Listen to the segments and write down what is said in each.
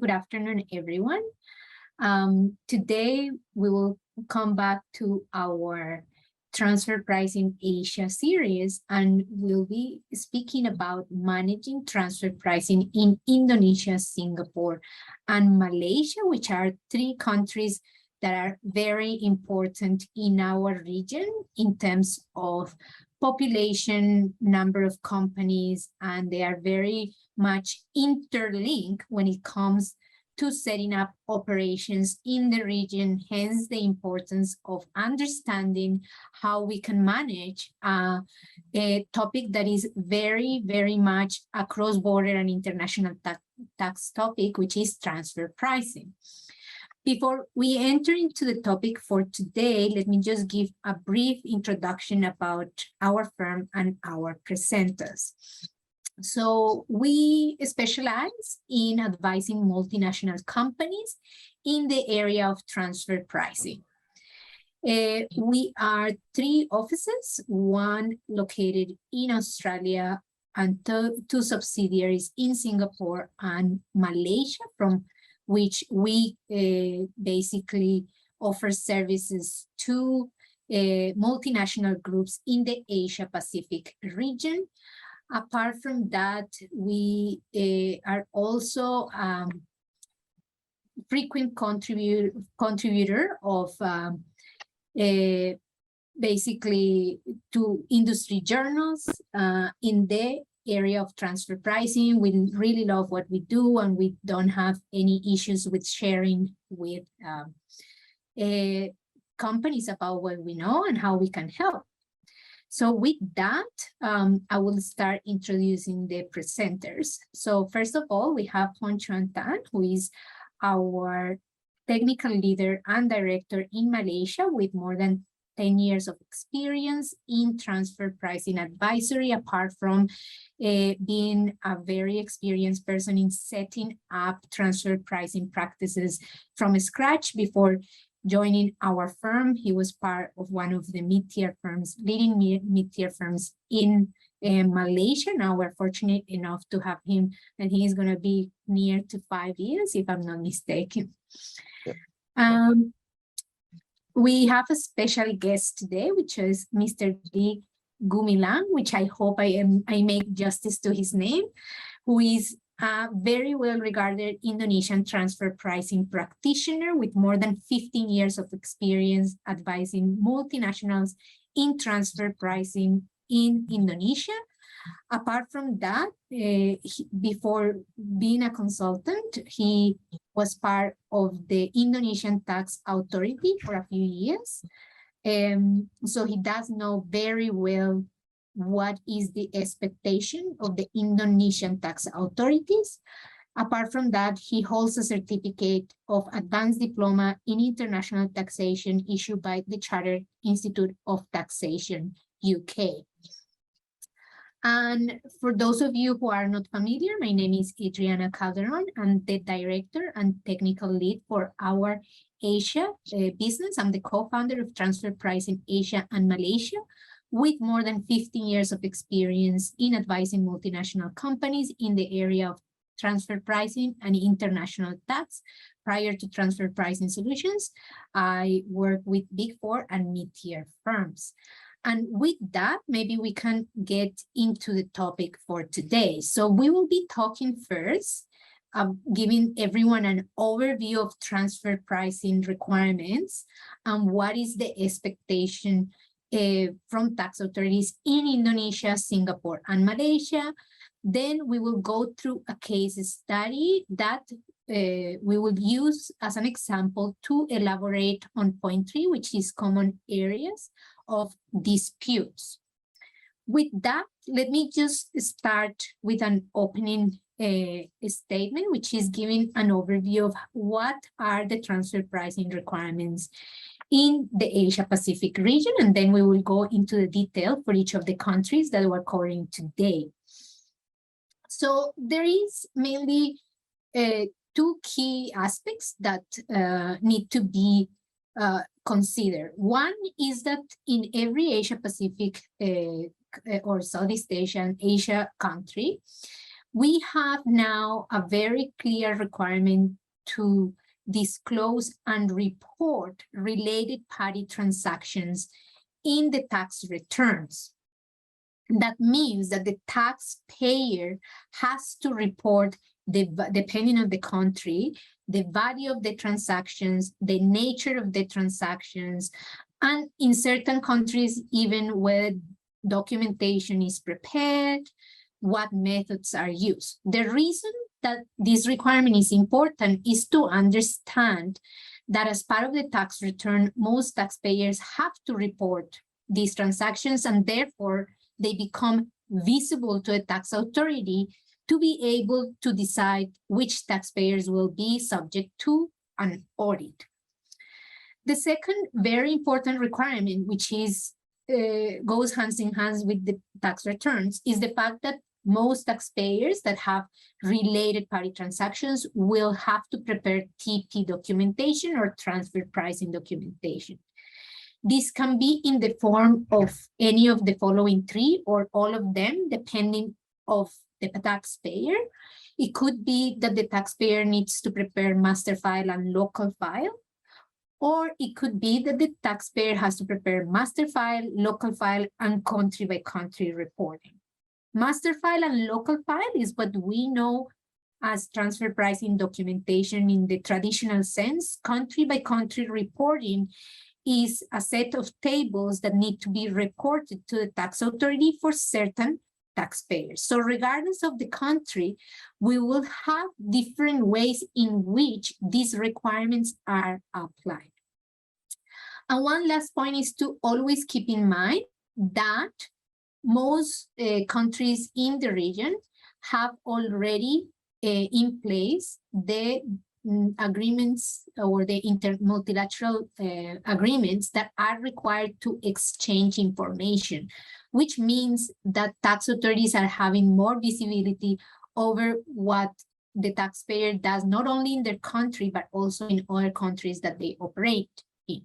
Good afternoon, everyone. Today, we will come back to our Transfer Pricing Asia series, and we'll be speaking about managing transfer pricing in Indonesia, Singapore, and Malaysia, which are three countries that are very important in our region in terms of population, number of companies, and they are very much interlinked when it comes to setting up operations in the region, hence the importance of understanding how we can manage a topic that is very, very much a cross-border and international tax topic, which is transfer pricing. Before we enter into the topic for today, let me just give a brief introduction about our firm and our presenters. So we specialize in advising multinational companies in the area of transfer pricing. We are three offices, one located in Australia and two subsidiaries in Singapore and Malaysia, from which we basically offer services to multinational groups in the Asia-Pacific region. Apart from that, we are also frequent contributor of basically to industry journals in the area of transfer pricing. We really love what we do, and we don't have any issues with sharing with companies about what we know and how we can help. So with that, I will start introducing the presenters. So first of all, we have Chuan, who is our technical leader and director in Malaysia with more than 10 years of experience in transfer pricing advisory, apart from being a very experienced person in setting up transfer pricing practices from scratch. Before joining our firm, he was part of one of the mid-tier firms, leading mid-tier firms in Malaysia. Now we're fortunate enough to have him, and he is going to be near to 5 years, if I'm not mistaken. We have a special guest today, which is Mr. Gumilang, which I hope I make justice to his name, who is a very well-regarded Indonesian transfer pricing practitioner with more than 15 years of experience advising multinationals in transfer pricing in Indonesia. Apart from that, before being a consultant, he was part of the Indonesian tax authority for a few years. So he does know very well what is the expectation of the Indonesian tax authorities. Apart from that, he holds a certificate of advanced diploma in international taxation issued by the Chartered Institute of Taxation, UK. And for those of you who are not familiar, my name is Adriana Calderon. I'm the director and technical lead for our Asia business. I'm the co-founder of Transfer Pricing Asia and Malaysia, with more than 15 years of experience in advising multinational companies in the area of transfer pricing and international tax. Prior to Transfer Pricing Solutions, I worked with Big Four and mid-tier firms. And with that, maybe we can get into the topic for today. So we will be talking first, giving everyone an overview of transfer pricing requirements and what is the expectation from tax authorities in Indonesia, Singapore, and Malaysia. Then we will go through a case study that we will use as an example to elaborate on point 3, which is common areas of disputes. With that, let me just start with an opening statement, which is giving an overview of what are the transfer pricing requirements in the Asia-Pacific region, and then we will go into the detail for each of the countries that we're covering today. So there is mainly two key aspects that need to be considered. One is that in every Asia-Pacific or Southeast Asia and Asia country, We have now a very clear requirement to disclose and report related party transactions in the tax returns. That means that the taxpayer has to report, depending on the country, the value of the transactions, the nature of the transactions, and in certain countries, even where documentation is prepared, what methods are used. The reason that this requirement is important is to understand that as part of the tax return, most taxpayers have to report these transactions, and therefore they become visible to a tax authority to be able to decide which taxpayers will be subject to an audit. The second very important requirement, which is goes hand in hand with the tax returns, is the fact that most taxpayers that have related party transactions will have to prepare TP documentation or transfer pricing documentation. This can be in the form of any of the following three or all of them, depending of the taxpayer. It could be that the taxpayer needs to prepare master file and local file, or it could be that the taxpayer has to prepare master file, local file, and country by country reporting. Master file and local file is what we know as transfer pricing documentation in the traditional sense. Country by country reporting is a set of tables that need to be reported to the tax authority for certain taxpayers. So regardless of the country, we will have different ways in which these requirements are applied. And one last point is to always keep in mind that most countries in the region have already in place the agreements or the multilateral agreements that are required to exchange information, which means that tax authorities are having more visibility over what the taxpayer does, not only in their country, but also in other countries that they operate in.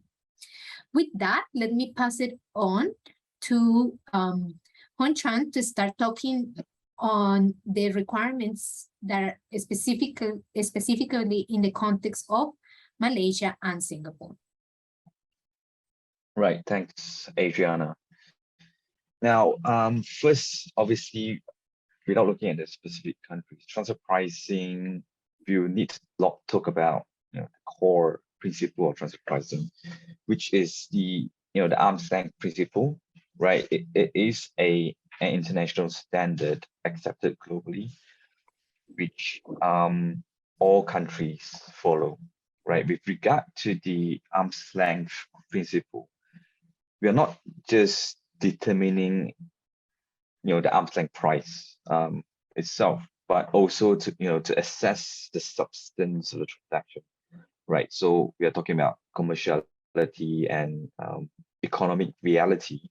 With that, let me pass it on to Chuan to start talking on the requirements that are specifically in the context of Malaysia and Singapore. Right, thanks, Adriana. Now, first, obviously, without looking at the specific countries, transfer pricing, you need to talk about the core principle of transfer pricing, which is the the arm's length principle, right? It is an international standard accepted globally, which all countries follow, right? With regard to the arm's length principle, we are not just determining the arm's length price itself, but also to to assess the substance of the transaction, right? So we are talking about commerciality and economic reality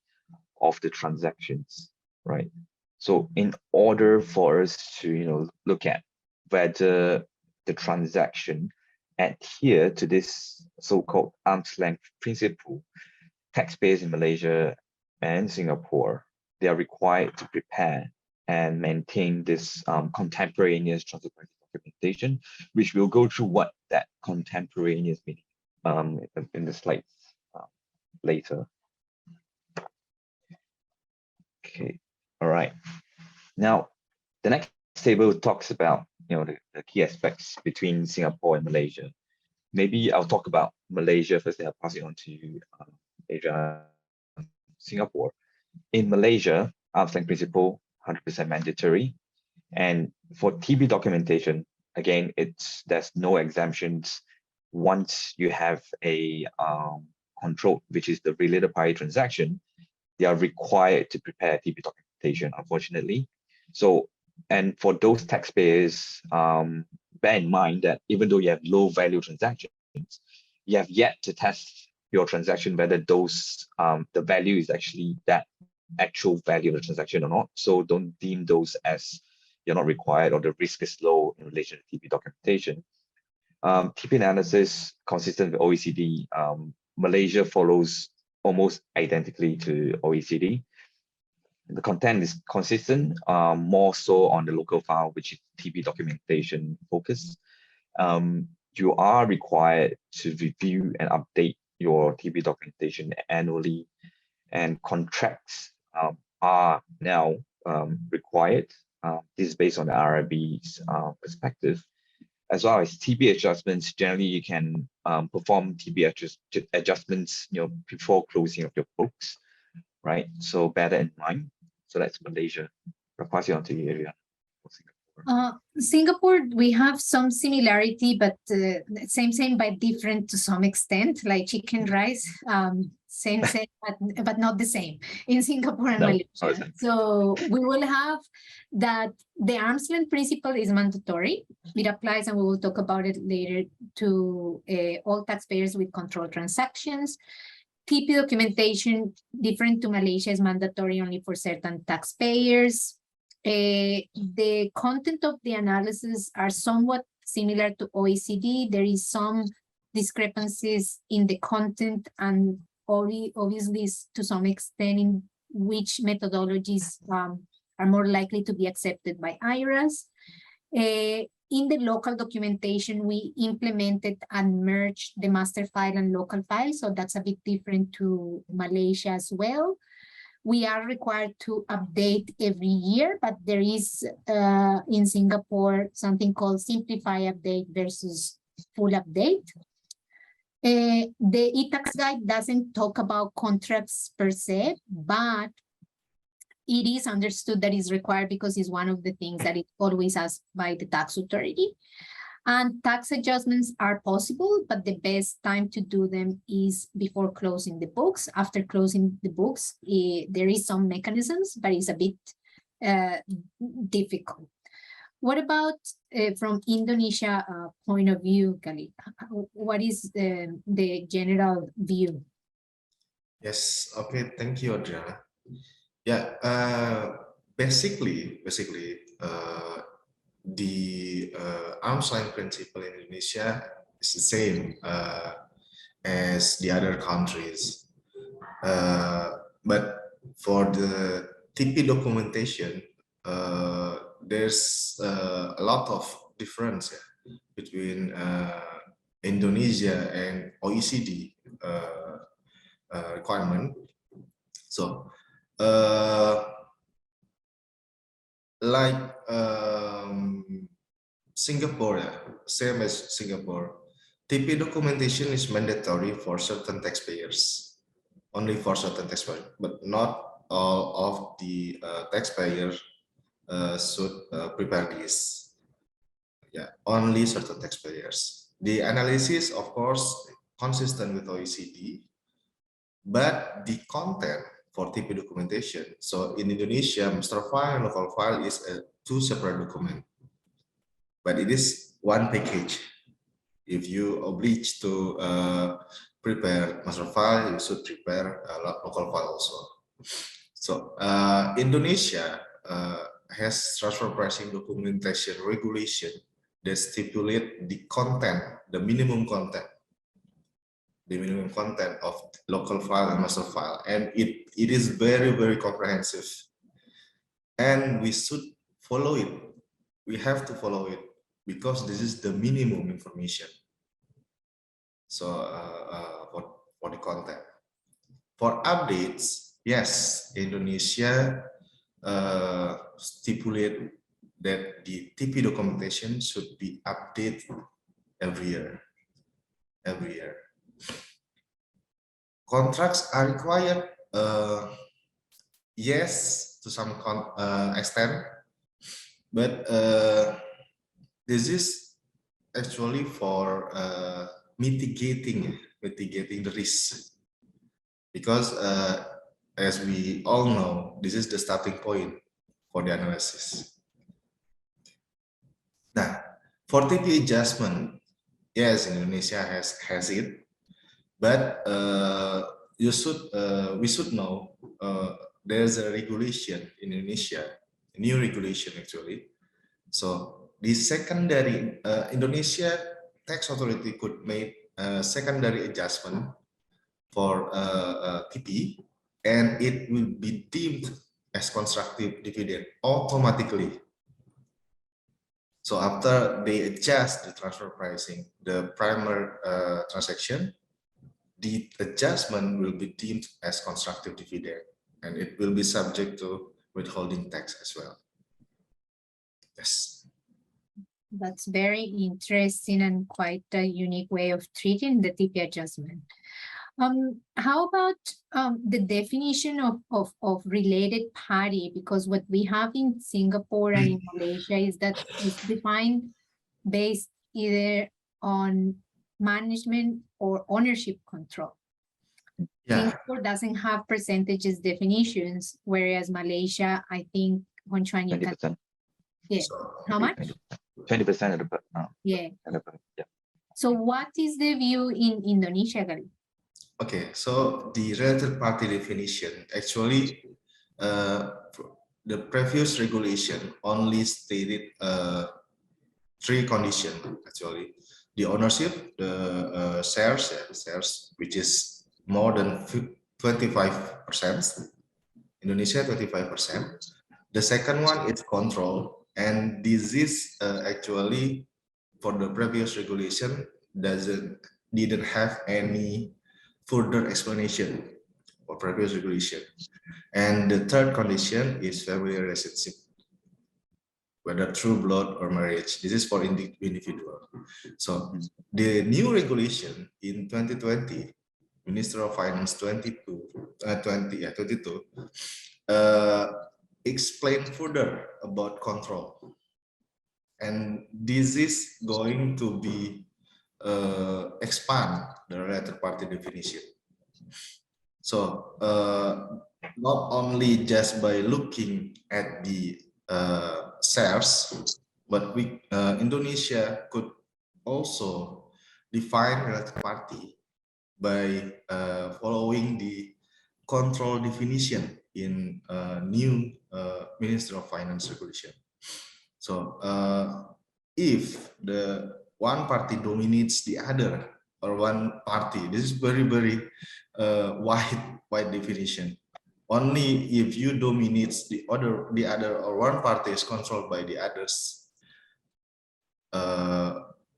of the transactions, right? So in order for us to look at whether the transaction adhere to this so-called arm's length principle, taxpayers in Malaysia and Singapore, they are required to prepare and maintain this contemporaneous transfer pricing documentation, which we'll go through what that contemporaneous meaning in the slides later. Okay, all right. Now, the next table talks about the key aspects between Singapore and Malaysia. Maybe I'll talk about Malaysia first, then I'll pass it on to Adriana. Singapore. In Malaysia, arm's length principle 100% mandatory, and for TB documentation, again, there's no exemptions once you have a control, which is the related party transaction. They are required to prepare TB documentation, unfortunately. So, and for those taxpayers, bear in mind that even though you have low value transactions, you have yet to test your transaction whether those the value is actually that actual value of the transaction or not. So don't deem those as you're not required or the risk is low in relation to TP documentation. TP analysis consistent with OECD. Malaysia follows almost identically to OECD. the content is consistent, more so on the local file, which is TP documentation focus. You are required to review and update your TP documentation annually, and contracts are now required. This is based on the RIB's perspective, as well as TP adjustments. Generally, you can perform TP adjustments, before closing of your books, right? So bear that in mind. So that's Malaysia. I'll pass it on to you, Adriana. Singapore, we have some similarity, but same but different to some extent, like chicken rice, same, but not the same in Singapore and Malaysia. So we will have that the arm's length principle is mandatory. It applies, and we will talk about it later, to all taxpayers with control transactions. TP documentation, different to Malaysia, is mandatory only for certain taxpayers. The content of the analysis are somewhat similar to OECD. There is some discrepancies in the content, and obviously to some extent in which methodologies are more likely to be accepted by IRAS. In the local documentation, we implemented and merged the master file and local file, so that's a bit different to Malaysia as well. We are required to update every year, but there is in Singapore something called simplify update versus full update. The e-tax guide doesn't talk about contracts per se, but it is understood that is required because it's one of the things that is always asked by the tax authority. And tax adjustments are possible, but the best time to do them is before closing the books. After closing the books, there is some mechanisms, but it's a bit difficult. What about from Indonesia point of view, Galih? What is the general view? Yes, okay, thank you, Adriana. Yeah, basically, the arm's length principle in Indonesia is the same as the other countries. But for the TP documentation, there's a lot of difference between Indonesia and OECD requirement. So, like Singapore, same as Singapore, TP documentation is mandatory for certain taxpayers, only for certain taxpayers, but not all of the taxpayers should prepare this. Yeah, only certain taxpayers. The analysis, of course, consistent with OECD, but the content for TP documentation. So in Indonesia, master file and local file is two separate documents, but it is one package. If you oblige to prepare master file, you should prepare local file also. So Indonesia has transfer pricing documentation regulation that stipulate the content, the minimum content of local file and master file, and it is very comprehensive, and we should follow it. We have to follow it because this is the minimum information. So for the content, for updates, yes, Indonesia stipulate that the TP documentation should be updated every year. Contracts are required, yes, to some extent, but this is actually for mitigating the risk, because as we all know, this is the starting point for the analysis. Now, for TP adjustment, yes, Indonesia has it, but we should know there's a regulation in Indonesia, a new regulation actually. So the secondary Indonesia tax authority could make a secondary adjustment for TP, and it will be deemed as constructive dividend automatically. So after they adjust the transfer pricing, the primary transaction, the adjustment will be deemed as constructive dividend, and it will be subject to withholding tax as well. Yes. That's very interesting and quite a unique way of treating the TP adjustment. How about the definition of related party? Because what we have in Singapore and in Malaysia is that it's defined based either on management or ownership control. Yeah. Singapore doesn't have percentages definitions, whereas Malaysia, I think, Chuan, you can. 20%. Yeah. How much? 20% of the Yeah. Yeah. So what is the view in Indonesia, Galih? Okay, so the related party definition, actually, the previous regulation only stated 3 conditions, actually. The ownership, the shares, which is more than 25%, Indonesia 25%. The second one is control, and this is actually for the previous regulation didn't have any further explanation for previous regulation. And the third condition is family relationship, whether through blood or marriage. This is for individual. So the new regulation in 2020, Minister of Finance 22, explain further about control. And this is going to be expand the related party definition. So not only just by looking at the shares, but Indonesia could also define related party by following the control definition in new Minister of Finance regulation. So if the one party dominates the other, or one party, this is very wide definition. Only if you dominate the other, or one party is controlled by the others,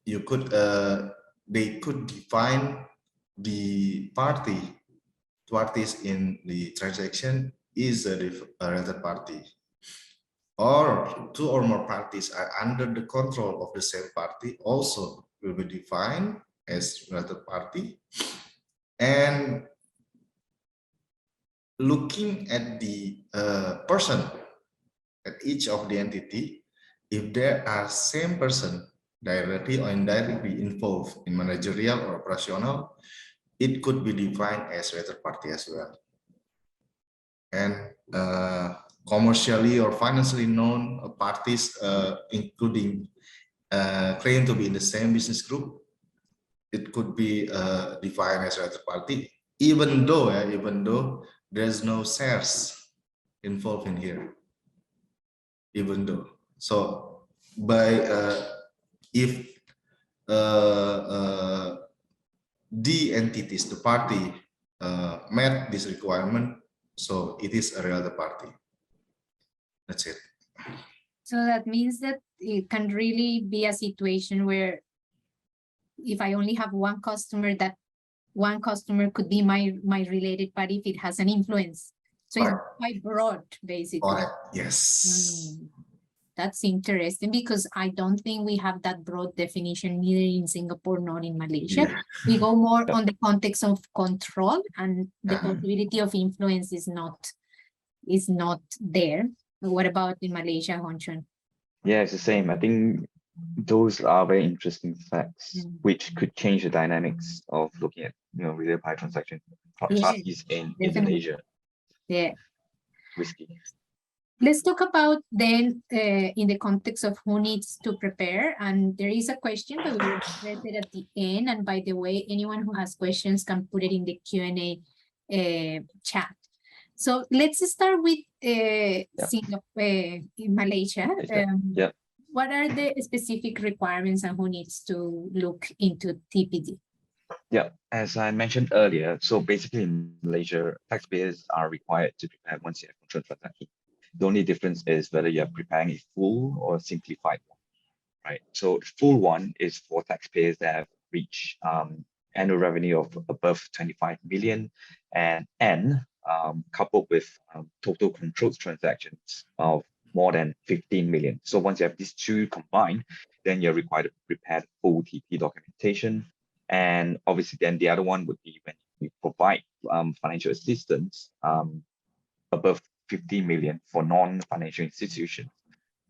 they could define the parties in the transaction is a related party, or 2 or more parties are under the control of the same party, also will be defined as related party. And looking at the person at each of the entity, if there are same person directly or indirectly involved in managerial or operational, it could be defined as related party as well. And commercially or financially known parties, including claim to be in the same business group, it could be defined as related party, even though there's no shares involved in here. Even though, so by if the entities, the party met this requirement, so it is a related party. That's it. So that means that it can really be a situation where if I only have one customer, that one customer could be my related party if it has an influence. So it's quite broad, basically. Yes. That's interesting, because I don't think we have that broad definition neither in Singapore nor in Malaysia. Yeah. We go more on the context of control, and the possibility of influence is not there. What about in Malaysia, Chuan? Yeah, it's the same. I think those are very interesting facts, which could change the dynamics of looking at related party transaction parties in Indonesia. Yeah. Risky. Let's talk about then in the context of who needs to prepare. And there is a question, but we will address it at the end. And by the way, anyone who has questions can put it in the Q&A chat. So let's start with Singapore, in Malaysia. What are the specific requirements and who needs to look into TPD? Yeah, as I mentioned earlier, so basically in Malaysia, taxpayers are required to prepare once you have control transaction The only difference is whether you're preparing a full or simplified one, right? So the full one is for taxpayers that have reached annual revenue of above 25 million and coupled with total controlled transactions of more than 15 million. So once you have these two combined, then you're required to prepare the full TP documentation. And obviously then the other one would be when you provide financial assistance above 15 million for non-financial institutions,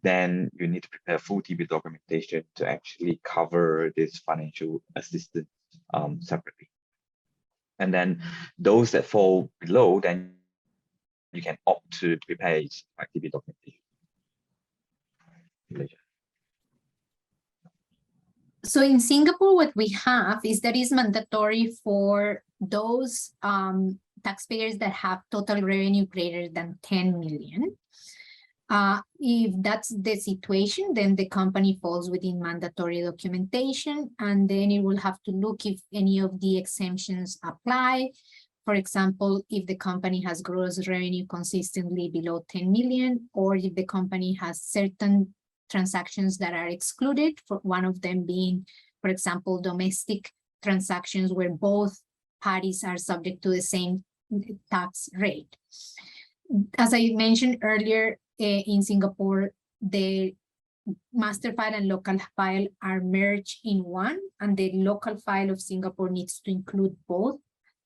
then you need to prepare full TP documentation to actually cover this financial assistance separately. And then those that fall below, then you can opt to prepare TP documentation. Malaysia. So in Singapore, what we have is that it's mandatory for those taxpayers that have total revenue greater than 10 million. If that's the situation, then the company falls within mandatory documentation, and then it will have to look if any of the exemptions apply. For example, if the company has gross revenue consistently below 10 million, or if the company has certain transactions that are excluded, for one of them being, for example, domestic transactions where both parties are subject to the same tax rate. As I mentioned earlier, in Singapore, the master file and local file are merged in one, and the local file of Singapore needs to include both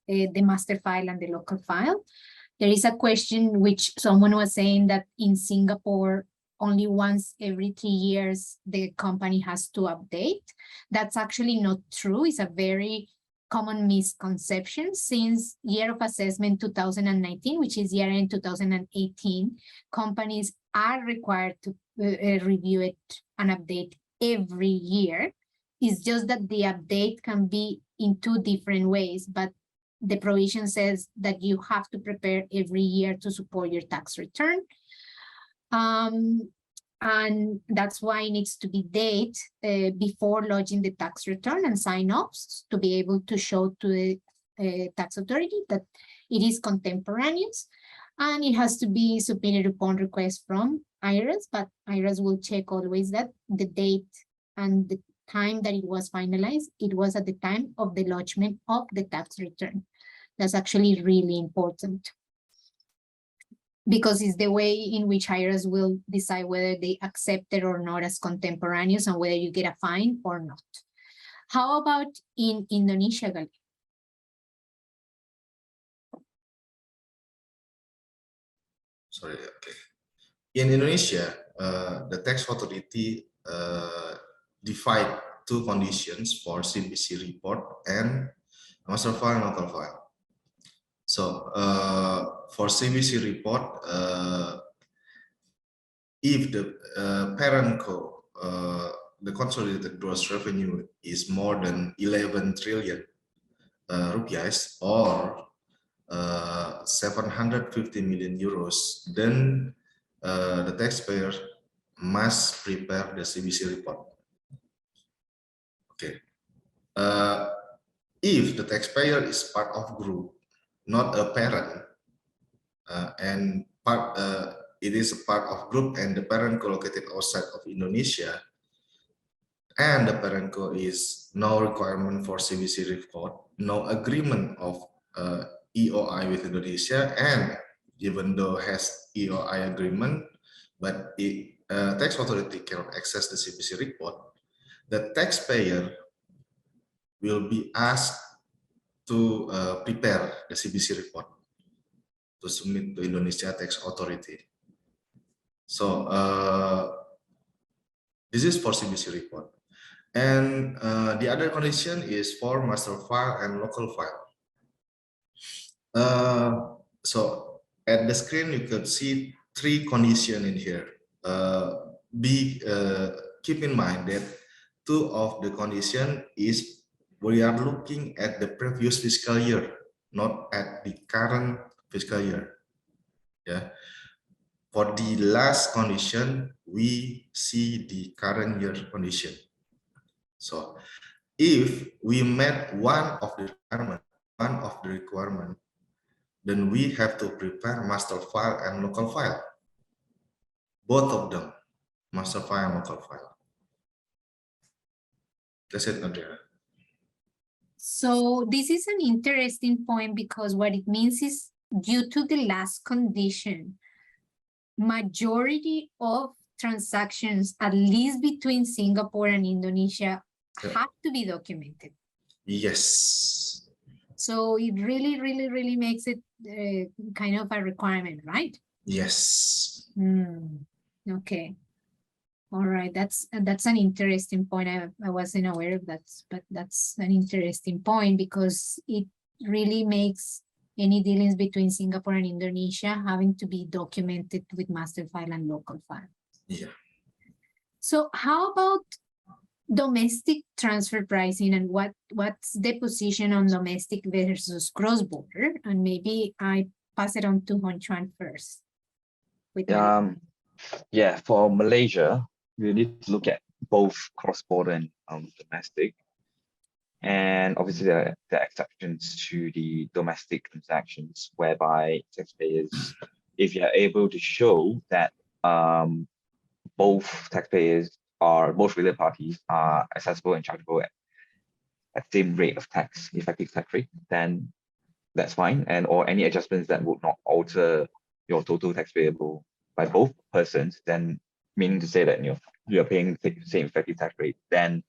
the master file and the local file. There is a question which someone was saying that in Singapore, only once every 3 years, the company has to update. That's actually not true. It's a very common misconception. Since year of assessment 2019, which is year end 2018, companies are required to review it and update every year. It's just that the update can be in 2 different ways, but the provision says that you have to prepare every year to support your tax return. And that's why it needs to be dated before lodging the tax return and sign-offs to be able to show to the tax authority that it is contemporaneous, and it has to be submitted upon request from IRS, but IRS will check always that the date and the time that it was finalized, it was at the time of the lodgement of the tax return. That's actually really important, because it's the way in which IRS will decide whether they accept it or not as contemporaneous and whether you get a fine or not. How about in Indonesia, Galih? Sorry, okay. In Indonesia, the tax authority defined 2 conditions for CBC report and master file and local file. So for CBC report, if the parent co, the consolidated gross revenue is more than 11 trillion rupiahs or 750 million euros, then the taxpayer must prepare the CBC report. Okay. If the taxpayer is part of group, not a parent, and it is a part of group and the parent co-located outside of Indonesia, and the parent co is no requirement for CBC report, no agreement of EOI with Indonesia, and even though has EOI agreement, but tax authority cannot access the CBC report, the taxpayer will be asked to prepare the CBC report to submit to Indonesia tax authority. So this is for CBC report. And the other condition is for master file and local file. So at the screen, you could see 3 conditions in here. Keep in mind that 2 of the condition is we are looking at the previous fiscal year, not at the current fiscal year. Yeah. For the last condition, we see the current year condition. So if we met one of the requirement, then we have to prepare master file and local file. both of them, master file and local file. That's it, Adriana. So this is an interesting point because what it means is due to the last condition, majority of transactions, at least between Singapore and Indonesia, Yeah. have to be documented. Yes. So it really makes it kind of a requirement, right? Yes. Okay. All right, that's an interesting point. I wasn't aware of that, but that's an interesting point because it really makes any dealings between Singapore and Indonesia having to be documented with master file and local file. Yeah. So how about domestic transfer pricing and what's the position on domestic versus cross-border? And maybe I pass it on to Chuan first. With Yeah, for Malaysia, we need to look at both cross-border and domestic. And obviously there are exceptions to the domestic transactions whereby taxpayers, if you are able to show that both related parties are accessible and chargeable at the same rate of tax, effective tax rate, then that's fine. And or any adjustments that would not alter your total tax payable by both persons, then meaning to say that you're paying the same effective tax rate, then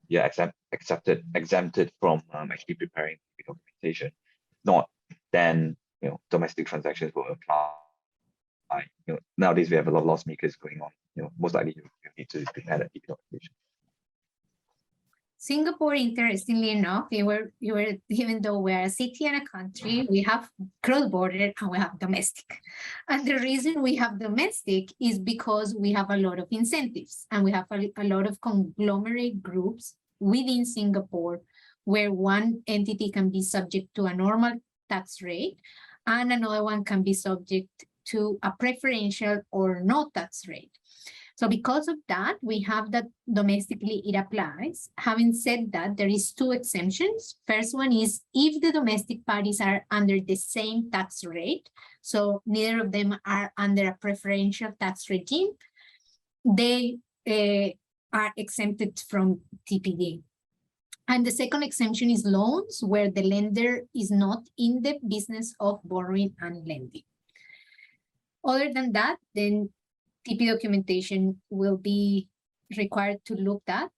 you're exempted from actually preparing the documentation. Not then domestic transactions will apply. Nowadays we have a lot of loss makers going on. Most likely you need to prepare that documentation. Singapore, interestingly enough, even though we're a city and a country, we have cross-border and we have domestic. And the reason we have domestic is because we have a lot of incentives and we have a lot of conglomerate groups within Singapore where one entity can be subject to a normal tax rate and another one can be subject to a preferential or no tax rate. So because of that, we have that domestically it applies. Having said that, there is two exemptions. First one is if the domestic parties are under the same tax rate, so neither of them are under a preferential tax regime, they are exempted from TPD. And the second exemption is loans where the lender is not in the business of borrowing and lending. Other than that, then TP documentation will be required to look at,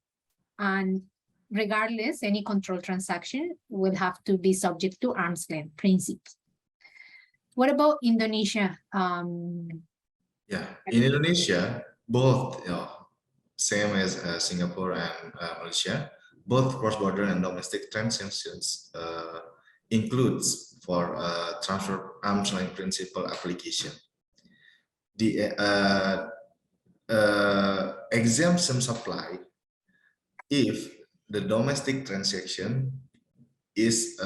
and regardless, any control transaction will have to be subject to arm's length principles. What about Indonesia? Yeah, in Indonesia, both same as Singapore and Malaysia, both cross-border and domestic transactions includes for transfer arm's length principle application. The exemptions apply if the domestic transaction is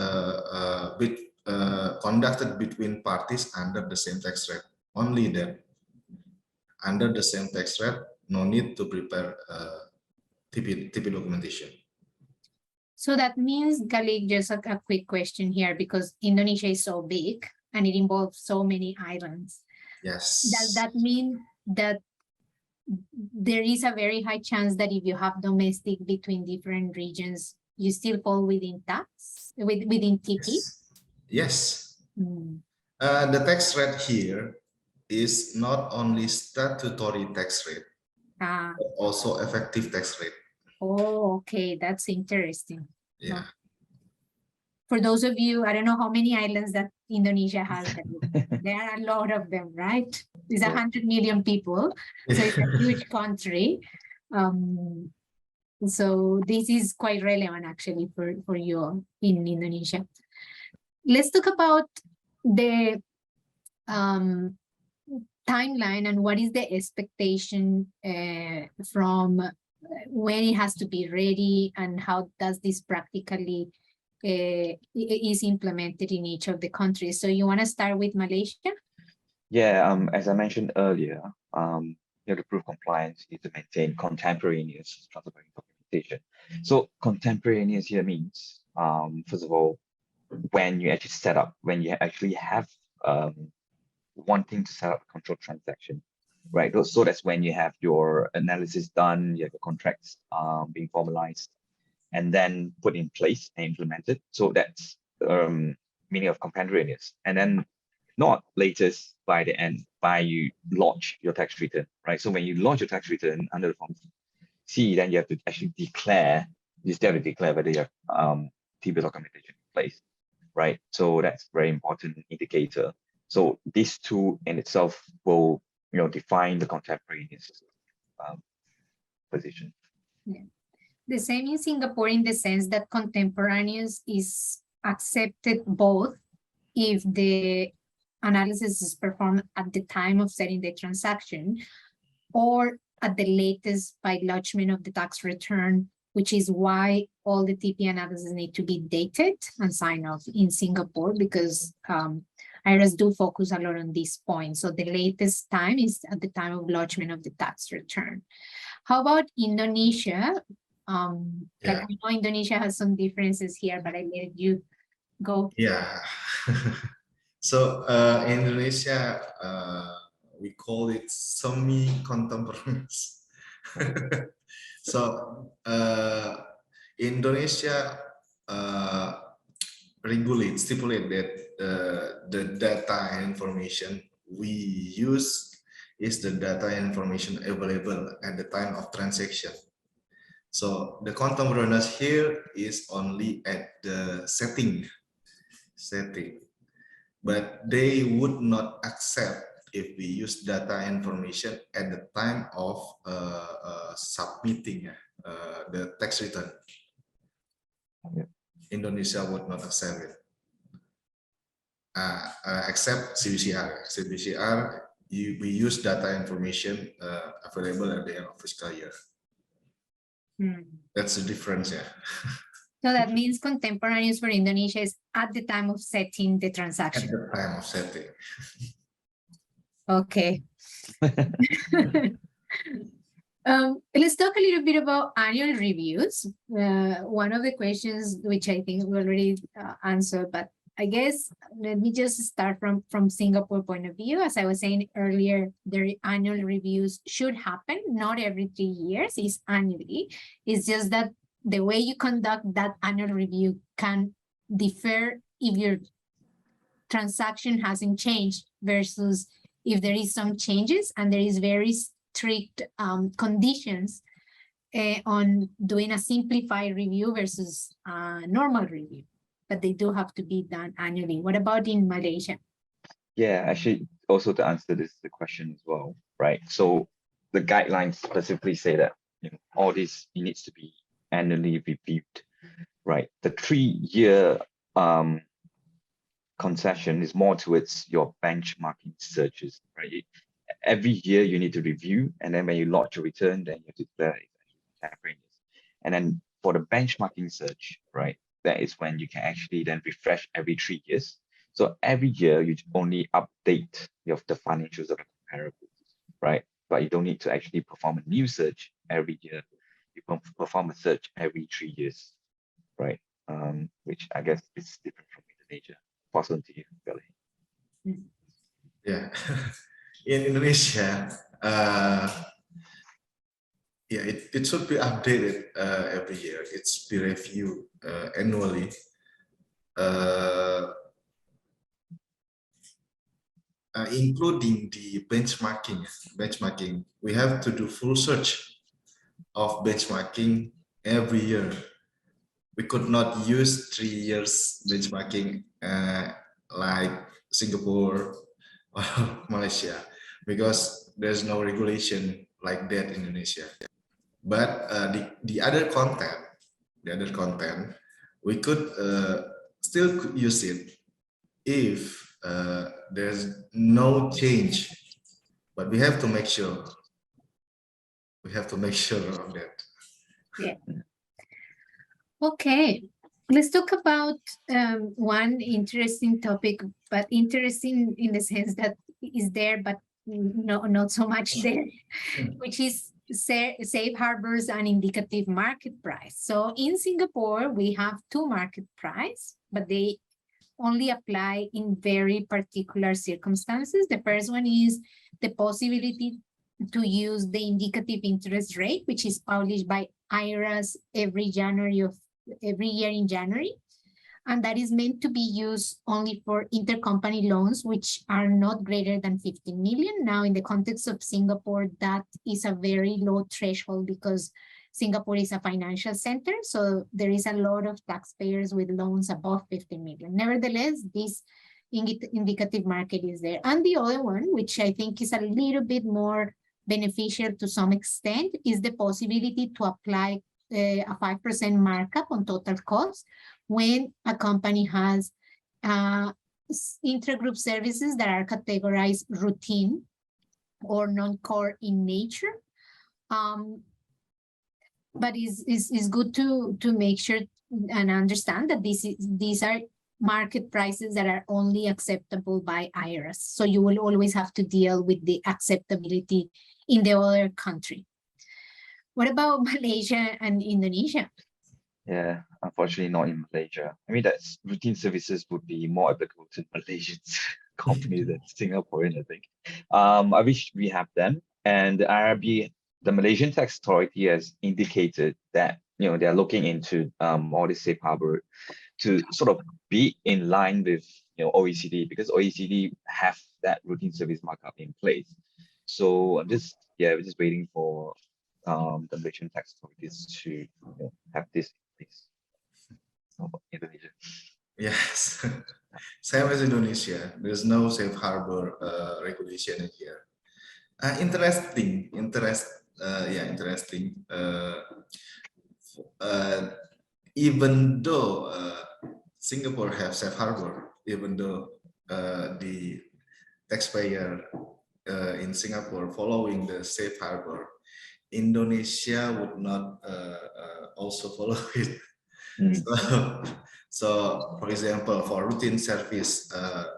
conducted between parties under the same tax rate. Only then, under the same tax rate, no need to prepare TP documentation. So that means, Galih, just a quick question here, because Indonesia is so big and it involves so many islands. Yes. Does that mean that there is a very high chance that if you have domestic between different regions, you still fall within tax, within TP? Yes. The tax rate here is not only statutory tax rate, but also effective tax rate. Oh, okay. That's interesting. Yeah. For those of you, I don't know how many islands that Indonesia has. There are a lot of them, right? It's 100 million people. So it's a huge country. So this is quite relevant actually for you in Indonesia. Let's talk about the timeline and what is the expectation from when it has to be ready and how does this practically is implemented in each of the countries. So you want to start with Malaysia? Yeah, as I mentioned earlier, you have to prove compliance, you need to maintain contemporaneous transfer pricing documentation. So contemporaneous here means, first of all, when you actually have wanting to set up a control transaction, right? So that's when you have your analysis done, you have your contracts being formalized, and then put in place and implemented. So that's meaning of contemporaneous. And then not latest by the end, by you launch your tax return, right? So when you launch your tax return under the Form C, then you have to actually declare, you still have to declare whether you have TB documentation in place, right? So that's very important indicator. So these two in itself will, define the contemporaneous position. Yeah. The same in Singapore in the sense that contemporaneous is accepted both if the analysis is performed at the time of setting the transaction or at the latest by lodgement of the tax return, which is why all the TP analysis need to be dated and signed off in Singapore, because IRS do focus a lot on this point. So the latest time is at the time of lodgement of the tax return. How about Indonesia? Like I know Indonesia has some differences here, but I let you go. Yeah. So in Indonesia, we call it semi-contemporaneous. So Indonesia stipulate that the data and information we use is the data and information available at the time of transaction. So the contemporaneous here is only at the setting, but they would not accept if we use data information at the time of submitting the tax return. Indonesia would not accept it, except CBCR. CBCR, we use data information available at the end of fiscal year. That's the difference, yeah. So that means contemporaneous for Indonesia is at the time of setting the transaction. At the time of setting. Okay. Let's talk a little bit about annual reviews. One of the questions, which I think we already answered, but I guess let me just start from Singapore point of view. As I was saying earlier, their annual reviews should happen, not every 3 years, it's annually. It's just that the way you conduct that annual review can differ if your transaction hasn't changed versus if there is some changes, and there is very strict conditions on doing a simplified review versus normal review, but they do have to be done annually. What about in Malaysia? Yeah, actually, also to answer the question as well, right? So the guidelines specifically say that all this needs to be annually reviewed, right? The 3-year concession is more towards your benchmarking searches, right? Every year you need to review, and then when you lodge your return, then you have to declare it's contemporaneous. And then for the benchmarking search, right, that is when you can actually then refresh every 3 years. So every year you only update the financials of the comparables, right? But you don't need to actually perform a new search every year. You perform a search every 3 years, right? Which I guess is different from Indonesia. Pass on to you, Galih. Yeah. In Indonesia, yeah, it should be updated every year. It's be reviewed annually. Including the benchmarking. We have to do full search of benchmarking every year. We could not use 3 years benchmarking like Singapore or Malaysia, because there's no regulation like that in Indonesia. But the other content, we could still use it if there's no change, but we have to make sure. We have to make sure of that. Yeah. Okay. Let's talk about one interesting topic, but interesting in the sense that is there, but not so much there, which is safe harbors and indicative market price. So in Singapore, we have 2 market price, but they only apply in very particular circumstances. The first one is the possibility to use the indicative interest rate, which is published by IRAS every year in January. And that is meant to be used only for intercompany loans, which are not greater than 15 million. Now, in the context of Singapore, that is a very low threshold because Singapore is a financial center. So there is a lot of taxpayers with loans above 15 million. Nevertheless, this indicative market is there. And the other one, which I think is a little bit more beneficial to some extent, is the possibility to apply a 5% markup on total cost when a company has intragroup services that are categorized routine or non-core in nature. But it's good to make sure and understand that these are market prices that are only acceptable by IRAS. So you will always have to deal with the acceptability in the other country. What about Malaysia and Indonesia? Yeah, unfortunately not in Malaysia. I mean, that's routine services would be more applicable to Malaysian companies than Singaporean, I think. I wish we have them. And the IRB, the Malaysian tax authority, has indicated that they're looking into all this safe harbor to sort of be in line with OECD, because OECD have that routine service markup in place. So we're just waiting for the Malaysian tax authorities to have this in place. Indonesia. Yes, same as Indonesia. There's no safe harbor regulation in here. Interesting. Even though Singapore has safe harbor, even though the taxpayer in Singapore following the safe harbor, Indonesia would not also follow it. So, for example, for routine service,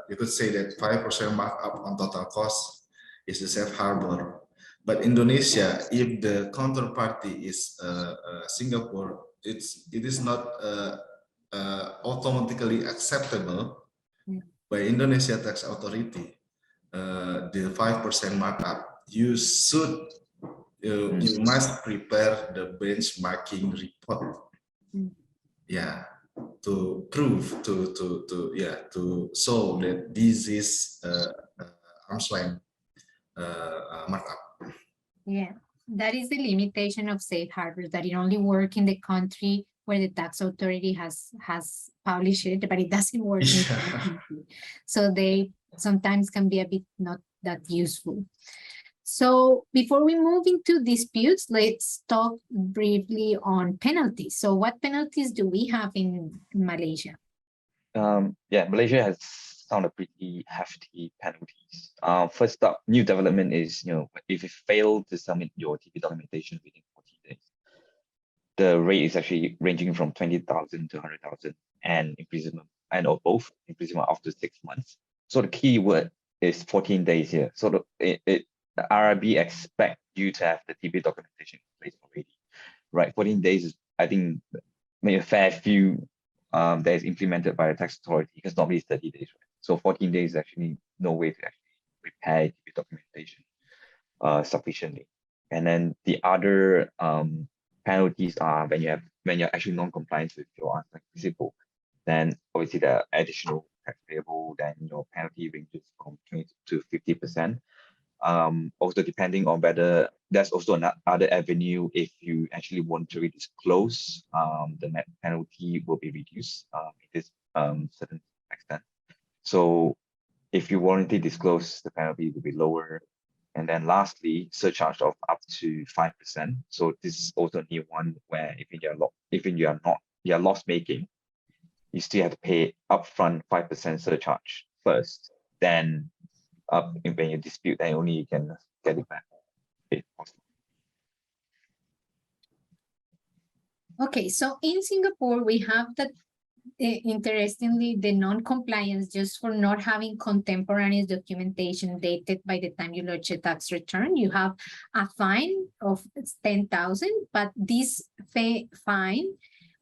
you could say that 5% markup on total cost is the safe harbor. But Indonesia, if the counterparty is Singapore, it is not automatically acceptable by Indonesia tax authority. The 5% markup, you must prepare the benchmarking report. Yeah, to prove to show that this is arm's length markup. Yeah, that is the limitation of safe harbor, that it only works in the country where the tax authority has published it, but it doesn't work in the country. So they sometimes can be a bit not that useful. So before we move into disputes, let's talk briefly on penalties. So what penalties do we have in Malaysia? Malaysia has some pretty hefty penalties. First up, new development is, if you fail to submit your TP documentation within 40 days, the rate is actually ranging from 20,000 to 100,000 and imprisonment, or both imprisonment after 6 months. So the key word is 14 days here. So the RRB expect you to have the TP documentation in place already, right? 14 days is, I think, maybe a fair few that is implemented by the tax authority, because normally it's 30 days, right? So 14 days is actually no way to actually prepare TP documentation sufficiently. And then the other penalties are when you're actually non-compliant with your principle, then obviously the additional tax payable, then your penalty ranges from 20 to 50%. Also depending on whether there's also another avenue, if you actually voluntarily disclose, the net penalty will be reduced to this certain extent. So if you voluntarily disclose, the penalty will be lower. And then lastly, surcharge of up to 5%. So this is also a new one where if you are loss making, you still have to pay upfront 5% surcharge first. Then when you dispute, then only you can get it back. Okay, so in Singapore, we have that, interestingly, the non-compliance just for not having contemporaneous documentation dated by the time you lodge a tax return. You have a fine of 10,000, but this fine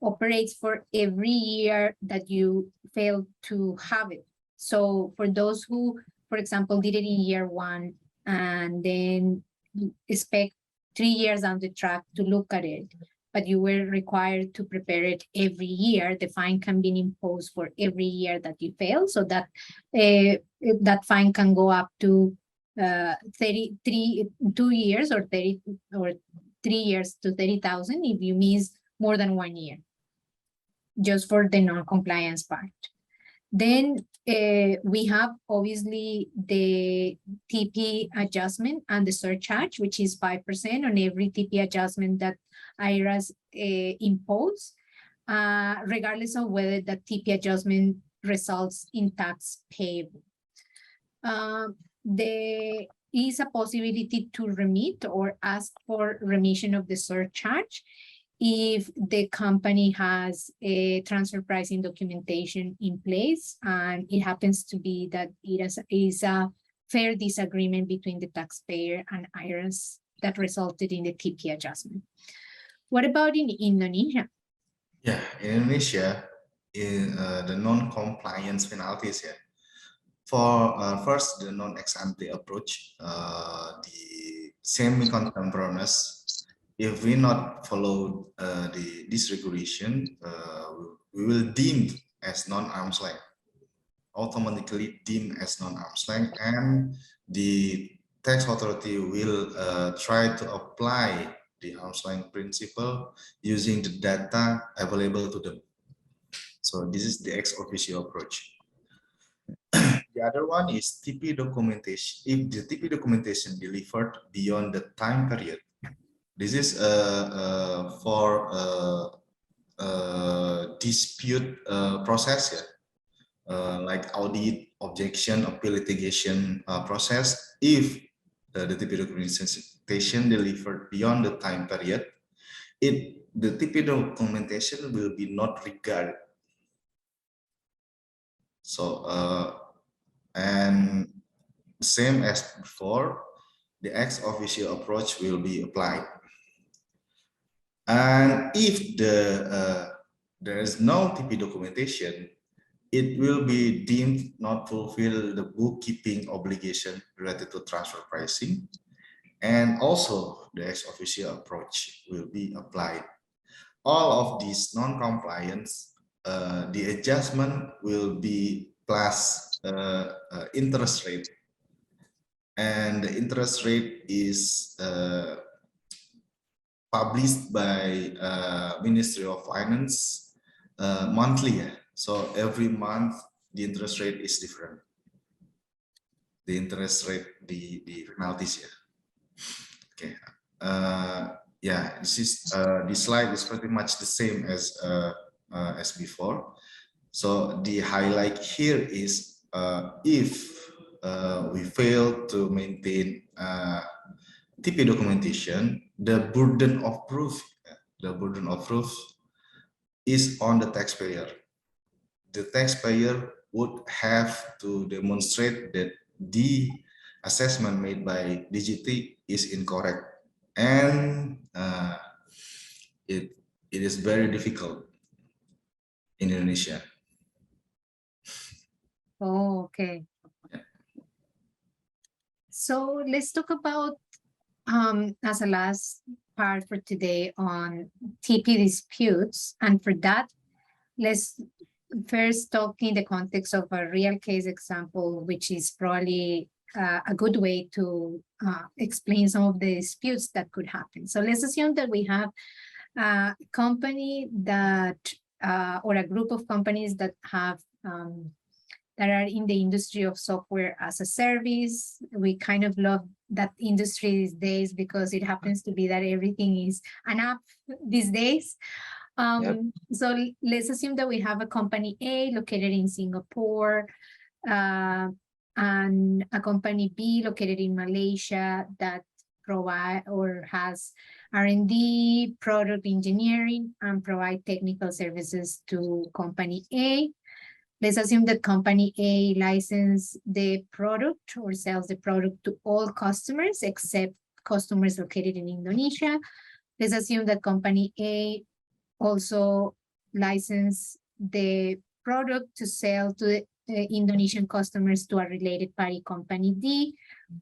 operates for every year that you fail to have it. So for those who, for example, did it in year 1 and then expect 3 years down the track to look at it, but you were required to prepare it every year, the fine can be imposed for every year that you fail. So that that fine can go up to 2 years or 30 or 3 years to 30,000 if you miss more than 1 year, just for the non-compliance part. Then we have obviously the TP adjustment and the surcharge, which is 5% on every TP adjustment that IRAs impose, regardless of whether the TP adjustment results in tax payable. There is a possibility to remit or ask for remission of the surcharge if the company has a transfer pricing documentation in place, and it happens to be that it is a fair disagreement between the taxpayer and IRS that resulted in the TP adjustment. What about in Indonesia? Yeah, in Indonesia, in the non-compliance penalties, yeah. For first, the non-ex-ante approach, the semi-contemporaneous. If we not follow this regulation, we will deemed as non-arm's length, automatically deemed as non-arm's length, and the tax authority will try to apply the arm's length principle using the data available to them. So this is the ex officio approach. The other one is TP documentation. If the TP documentation delivered beyond the time period, this is for dispute process, yeah? Like audit, objection, appeal, litigation process. If the TP documentation delivered beyond the time period, the TP documentation will be not regarded. So, and same as before, the ex officio approach will be applied. And if there is no TP documentation, it will be deemed not fulfill the bookkeeping obligation related to transfer pricing. And also the ex officio approach will be applied. All of these non-compliance, the adjustment will be plus interest rate. And the interest rate is published by Ministry of Finance monthly. So every month the interest rate is different. The interest rate, the penalties. Okay. Yeah, this is this slide is pretty much the same as before. So the highlight here is if we fail to maintain TP documentation, the burden of proof is on the taxpayer. The taxpayer would have to demonstrate that the assessment made by DGT is incorrect, and it is very difficult in Indonesia. Oh, okay. So let's talk about as a last part for today on TP disputes, and for that, let's first talk in the context of a real case example, which is probably a good way to explain some of the disputes that could happen. So let's assume that we have a company that, or a group of companies that have, that are in the industry of software as a service. We kind of love that industry these days because it happens to be that everything is an app these days. So let's assume that we have a company A located in Singapore, and a company B located in Malaysia that provide or has R&D, product engineering, and provide technical services to company A. Let's assume that company A licenses the product or sells the product to all customers except customers located in Indonesia. Let's assume that company A also license the product to sell to Indonesian customers to a related party company D,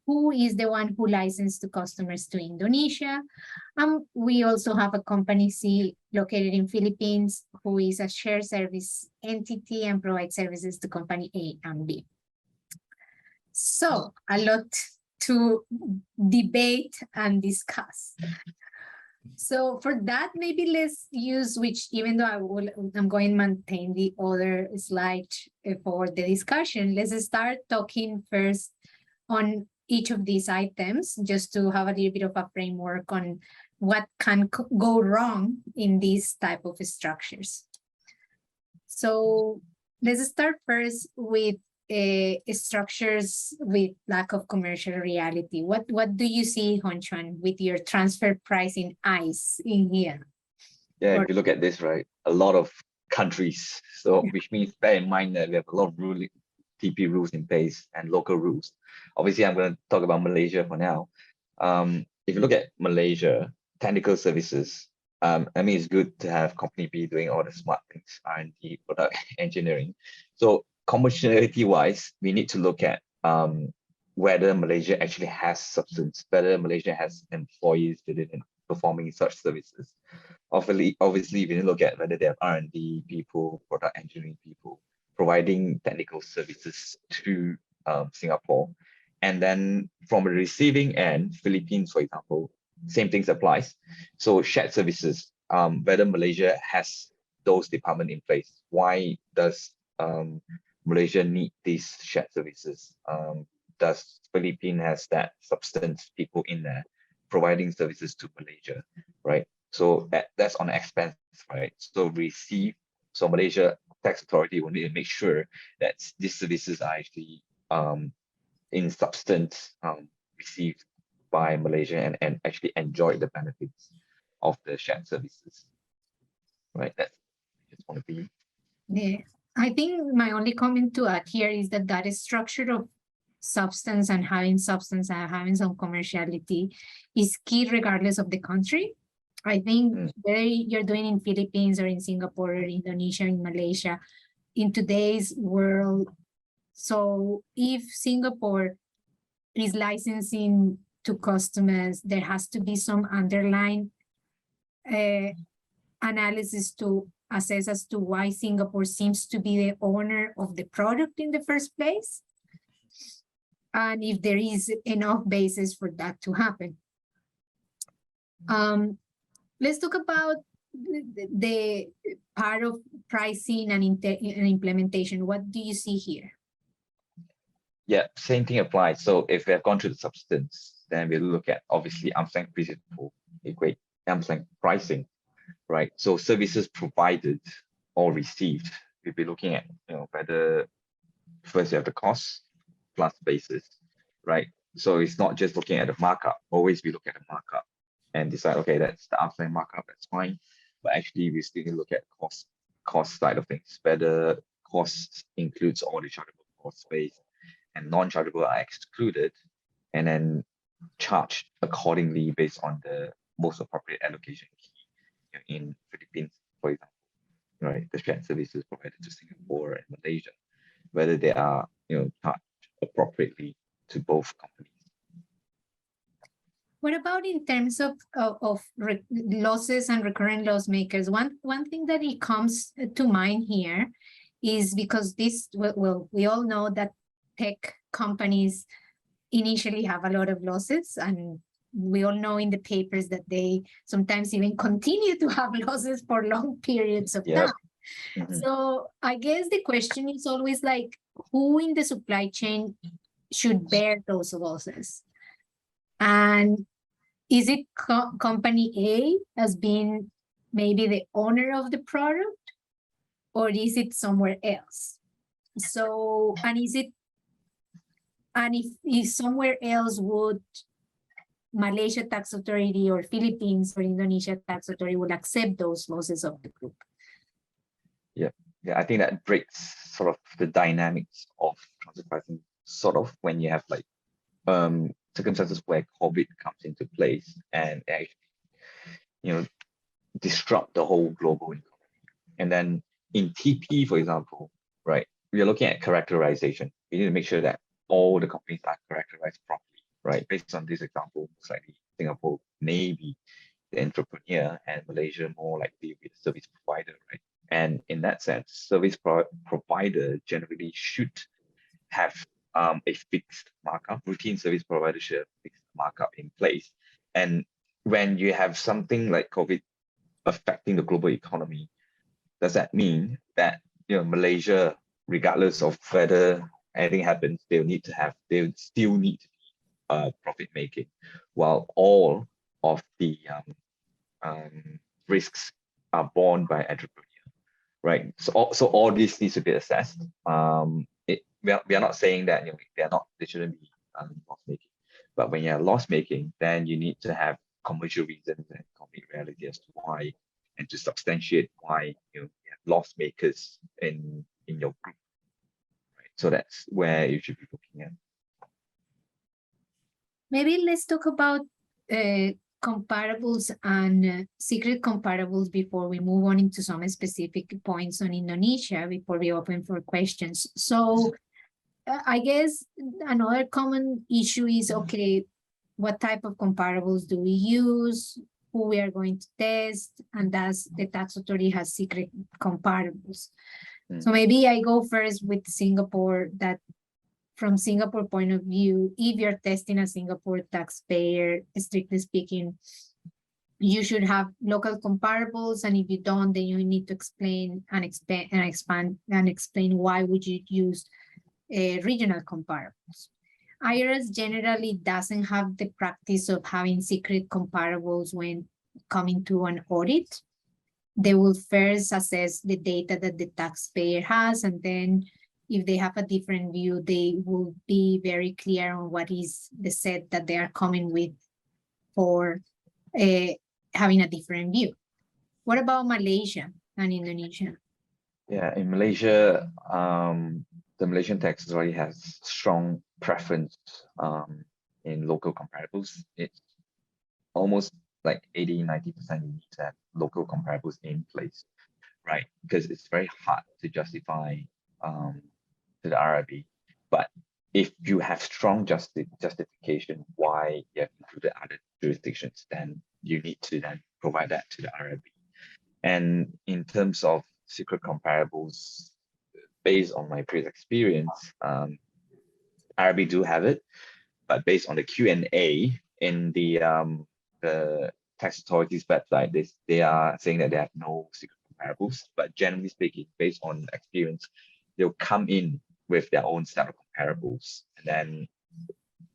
who is the one who licensed the customers to Indonesia. We also have a company C located in Philippines, who is a shared service entity and provides services to company A and B. So a lot to debate and discuss. So for that, maybe let's use, which even though I'm going to maintain the other slide for the discussion, let's start talking first on each of these items, just to have a little bit of a framework on what can go wrong in these type of structures. So let's start first with structures with lack of commercial reality. What do you see, Chuan, with your transfer pricing eyes in here? Yeah, if you look at this, right, a lot of countries, so which means bear in mind that we have a lot of TP rules in place and local rules. Obviously, I'm going to talk about Malaysia for now. If you look at Malaysia, technical services, I mean, it's good to have company B doing all the smart things, R&D, product engineering. So commerciality wise, we need to look at whether Malaysia actually has substance, whether Malaysia has employees within performing such services. Obviously, we need to look at whether they have R&D people, product engineering people, providing technical services to Singapore. And then from a receiving end, Philippines, for example, same things applies. So shared services, whether Malaysia has those departments in place. Why does Malaysia need these shared services? Does Philippines has that substance people in there providing services to Malaysia, right? So that's on expense, right? So Malaysia tax authority will need to make sure that these services are actually in substance received by Malaysia and actually enjoy the benefits of the shared services, right? That's just want to be. Yeah, I think my only comment to add here is that is structure of substance and having substance and having some commerciality is key regardless of the country. I think whether you're doing in Philippines or in Singapore or Indonesia, in Malaysia, in today's world. So if Singapore is licensing to customers, there has to be some underlying analysis to assess as to why Singapore seems to be the owner of the product in the first place, and if there is enough basis for that to happen. Let's talk about the part of pricing and implementation. What do you see here? Yeah, same thing applies. So if we have gone through the substance, then we look at obviously arm's length principle, equate arm's length pricing, right? So services provided or received, we'll be looking at whether first you have the cost plus basis, right? So it's not just looking at the markup. Always we look at the markup and decide, okay, that's the arm's length markup, that's fine. But actually we still need to look at cost side of things, whether cost includes all the chargeable cost base and non-chargeable are excluded, and then charged accordingly based on the most appropriate allocation key in Philippines, for example, right? The shared services provided to Singapore and Malaysia, whether they are charged appropriately to both companies. What about in terms of losses and recurrent loss makers? One thing that it comes to mind here is because we all know that tech companies initially have a lot of losses, and we all know in the papers that they sometimes even continue to have losses for long periods of time. So I guess the question is always like, who in the supply chain should bear those losses? And is it company A as being maybe the owner of the product, or is it somewhere else? So, and if somewhere else, would Malaysia tax authority or Philippines or Indonesia tax authority would accept those losses of the group? Yeah, I think that breaks sort of the dynamics of transfer pricing, sort of when you have like circumstances where COVID comes into place and actually, disrupt the whole global economy. And then in TP, for example, right, we are looking at characterization. We need to make sure that all the companies are characterized properly, right? Based on this example, slightly Singapore maybe the entrepreneur and Malaysia more likely be the service provider, right? And in that sense, service provider generally should have a fixed markup. Routine service provider should have fixed markup in place. And when you have something like COVID affecting the global economy, does that mean that Malaysia, regardless of whether anything happens, they'll still need to be profit making, while all of the risks are borne by entrepreneur, right? So all this needs to be assessed. We are not saying that they shouldn't be loss making, but when you're loss making, then you need to have commercial reasons and concrete reality as to why, and to substantiate why you have loss makers in your group, right? So that's where you should be looking at. Maybe let's talk about comparables and secret comparables before we move on into some specific points on Indonesia before we open for questions. So I guess another common issue is, okay, what type of comparables do we use, who we are going to test, and does the tax authority has secret comparables? So maybe I go first with Singapore, that from Singapore point of view, if you're testing a Singapore taxpayer, strictly speaking, you should have local comparables, and if you don't, then you need to explain and expand and explain why would you use regional comparables. IRS generally doesn't have the practice of having secret comparables when coming to an audit. They will first assess the data that the taxpayer has, and then if they have a different view, they will be very clear on what is the set that they are coming with for having a different view. What about Malaysia and Indonesia? Yeah, in Malaysia, the Malaysian tax authority has strong preference in local comparables. It's almost like 80–90% you need to have local comparables in place, right? Because it's very hard to justify to the RIB. But if you have strong justification why you have included other jurisdictions, then you need to then provide that to the RIB. And in terms of secret comparables, based on my previous experience, RIB do have it, but based on the Q&A in the tax authority's website, they are saying that they have no secret comparables. But generally speaking, based on experience, they'll come in with their own set of comparables, and then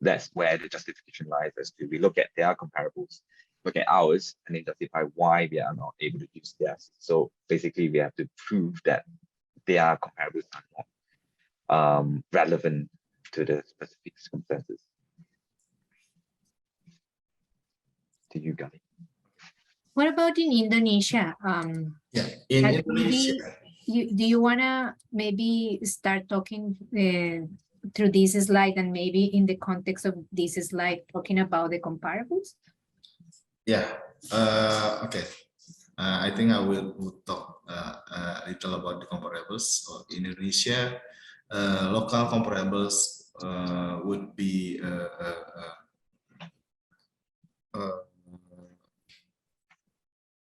that's where the justification lies. As to we look at their comparables, look at ours, and then justify why we are not able to use theirs. So basically, we have to prove that their comparables are not relevant to the specific circumstances. To you, Galih. What about in Indonesia? Yeah, in Like Indonesia. do you want to maybe start talking through this slide, and maybe in the context of this slide talking about the comparables? Yeah, okay. I think I will talk a little about the comparables. So in Indonesia, local comparables would be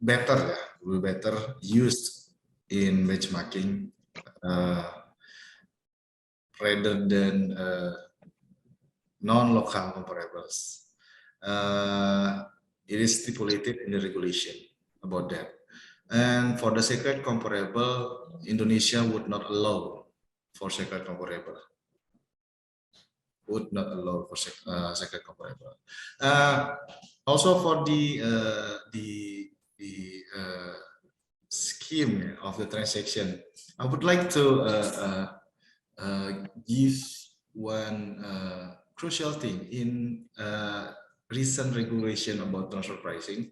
better used in benchmarking rather than non-local comparables. It is stipulated in the regulation about that. And for the secret comparable, Indonesia would not allow for secret comparable. Would not allow for secret comparable. Also for the scheme of the transaction, I would like to give one crucial thing in recent regulation about transfer pricing.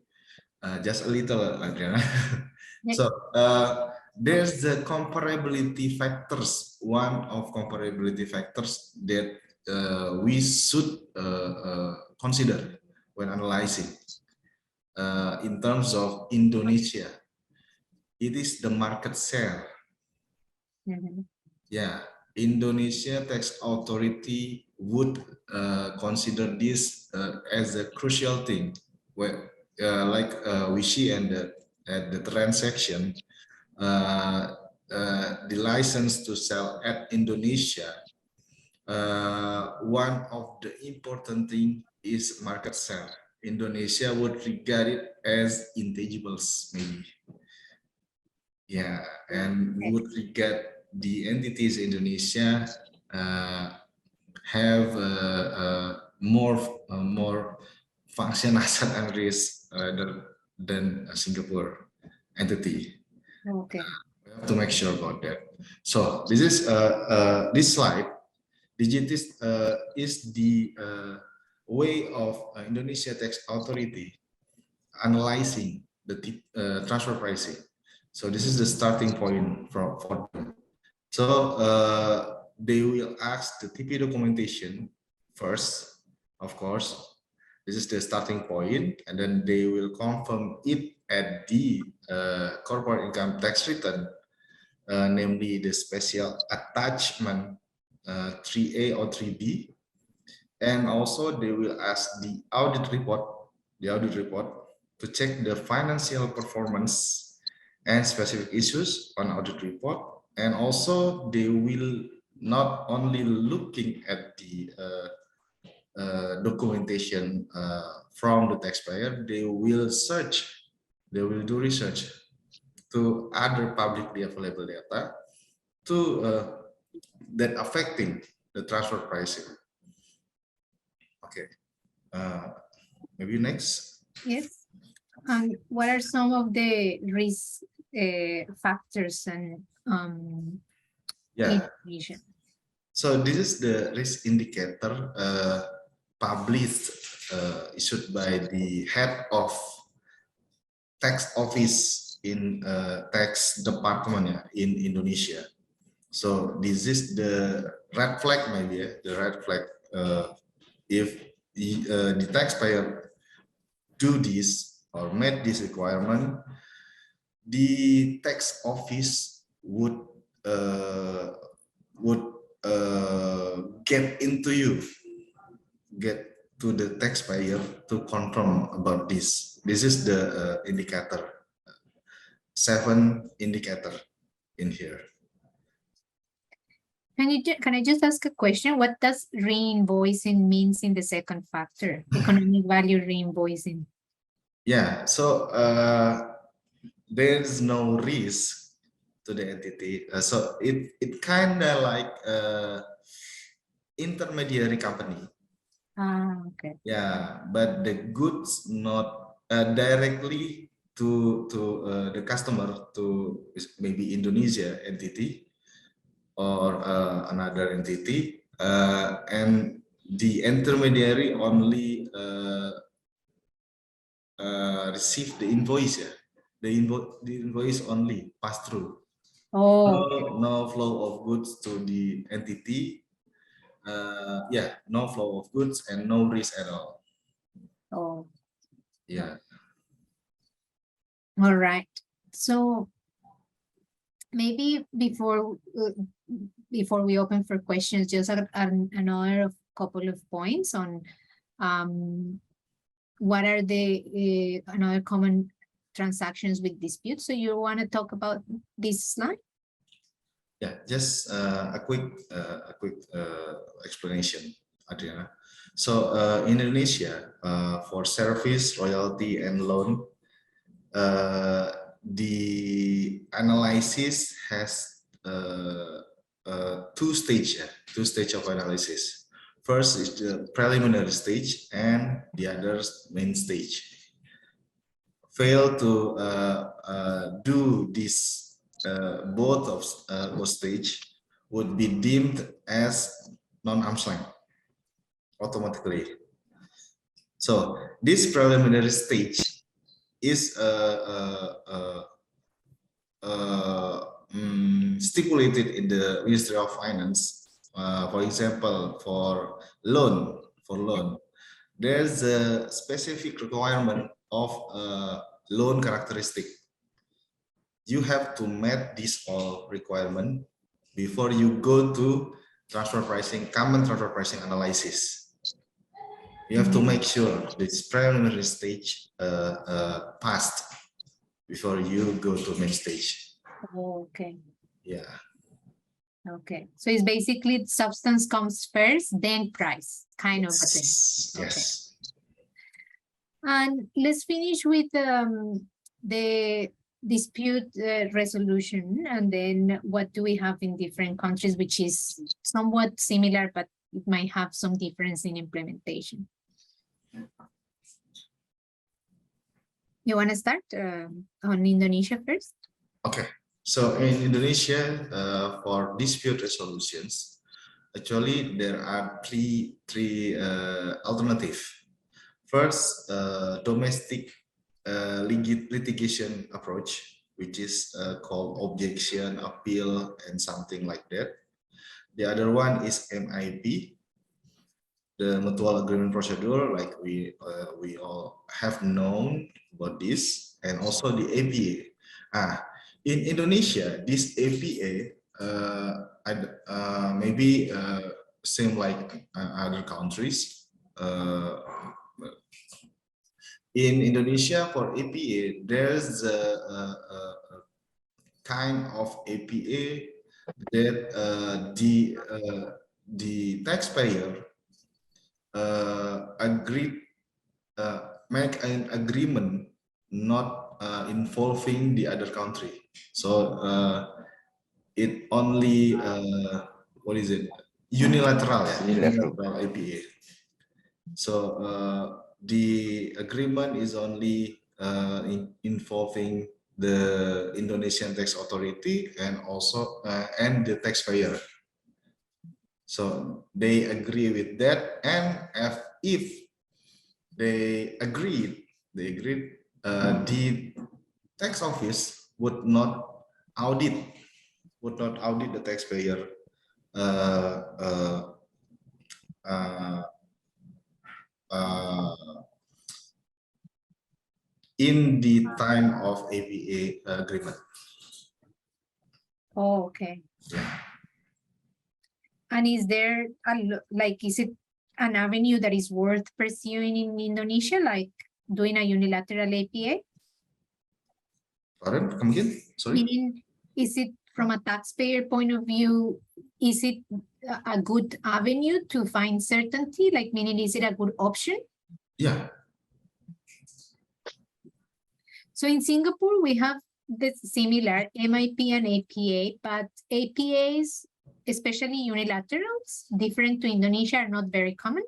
Just a little, Adriana. So there's the comparability factors. One of comparability factors that we should consider when analyzing in terms of Indonesia. It is the market share. Mm-hmm. Yeah, Indonesia Tax Authority would consider this as a crucial thing, where like we see at the transaction, the license to sell at Indonesia. One of the important thing is market share. Indonesia would regard it as intangibles, maybe. Yeah, and we would regard the entities in Indonesia have more function asset and risk than a Singapore entity. Okay. We have to make sure about that. So this is this slide. Digitis is the way of Indonesia Tax Authority analyzing the transfer pricing. So this is the starting point for them. So they will ask the TP documentation first, of course. This is the starting point, and then they will confirm it at the corporate income tax return, namely the special attachment 3A or 3B. And also they will ask the audit report to check the financial performance and specific issues on audit report. And also they will not only looking at the documentation from the taxpayer, they will do research to other publicly available data to that affecting the transfer pricing. Okay, maybe next. Yes. And what are some of the risk factors and information? So this is the risk indicator published, issued by the head of tax office in tax department in Indonesia. So this is the red flag, maybe the red flag. If the taxpayer do this or met this requirement, the tax office would get to the taxpayer to confirm about this. This is the indicator, 7 indicator in here. Can I just ask a question? What does reinvoicing means in the second factor, economic value reinvoicing? Yeah, so there's no risk to the entity. So it kind of like intermediary company. Okay. Yeah, but the goods not directly to the customer, to maybe Indonesia entity or another entity, and the intermediary only receive the invoice. Yeah, the invoice only pass through. Oh, no flow of goods to the entity. Yeah, no flow of goods and no risk at all. oh, Yeah. all right. So maybe before we open for questions, just another couple of points on what are the another common transactions with disputes. So you want to talk about this slide? Yeah, just a quick explanation, Adriana. So in Indonesia, for service, royalty, and loan, the analysis has two stage of analysis. First is the preliminary stage, and the other main stage. Fail to do this, both of those stage would be deemed as non-arm's length automatically. So this preliminary stage is stipulated in the Ministry of Finance. For example, for loan, there's a specific requirement of loan characteristic. You have to meet this all requirement before you go to transfer pricing, common transfer pricing analysis. You have to make sure this preliminary stage passed before you go to main stage. Oh, okay. Yeah. Okay. So it's basically substance comes first, then price, kind of a thing. Yes. And let's finish with the dispute resolution, and then what do we have in different countries, which is somewhat similar, but it might have some difference in implementation. You want to start on Indonesia first? Okay. So in Indonesia, for dispute resolutions, actually there are three alternatives. First, domestic litigation approach, which is called objection, appeal, and something like that. The other one is MIP, the mutual agreement procedure, like we all have known about this, and also the APA. In Indonesia, this APA maybe same like other countries. In Indonesia, for APA, there's a kind of APA that the taxpayer make an agreement not involving the other country. So it only what is it? Unilateral, unilateral APA. So the agreement is only involving the Indonesian tax authority and also and the taxpayer. So they agree with that, and if they agreed, the tax office would not audit the taxpayer in the time of APA agreement. Oh, okay. Yeah. And is there is it an avenue that is worth pursuing in Indonesia, like doing a unilateral APA? Pardon, come again? Sorry. Meaning, is it from a taxpayer point of view, is it a good avenue to find certainty? Like, meaning, is it a good option? Yeah. So in Singapore, we have this similar MIP and APA, but APAs, especially unilaterals, different to Indonesia, are not very common.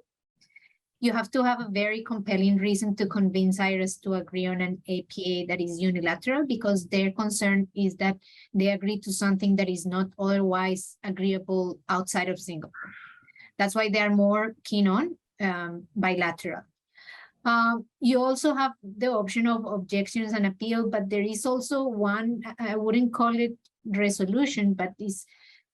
You have to have a very compelling reason to convince IRS to agree on an APA that is unilateral, because their concern is that they agree to something that is not otherwise agreeable outside of Singapore. That's why they are more keen on bilateral. You also have the option of objections and appeal, but there is also one, I wouldn't call it resolution, but is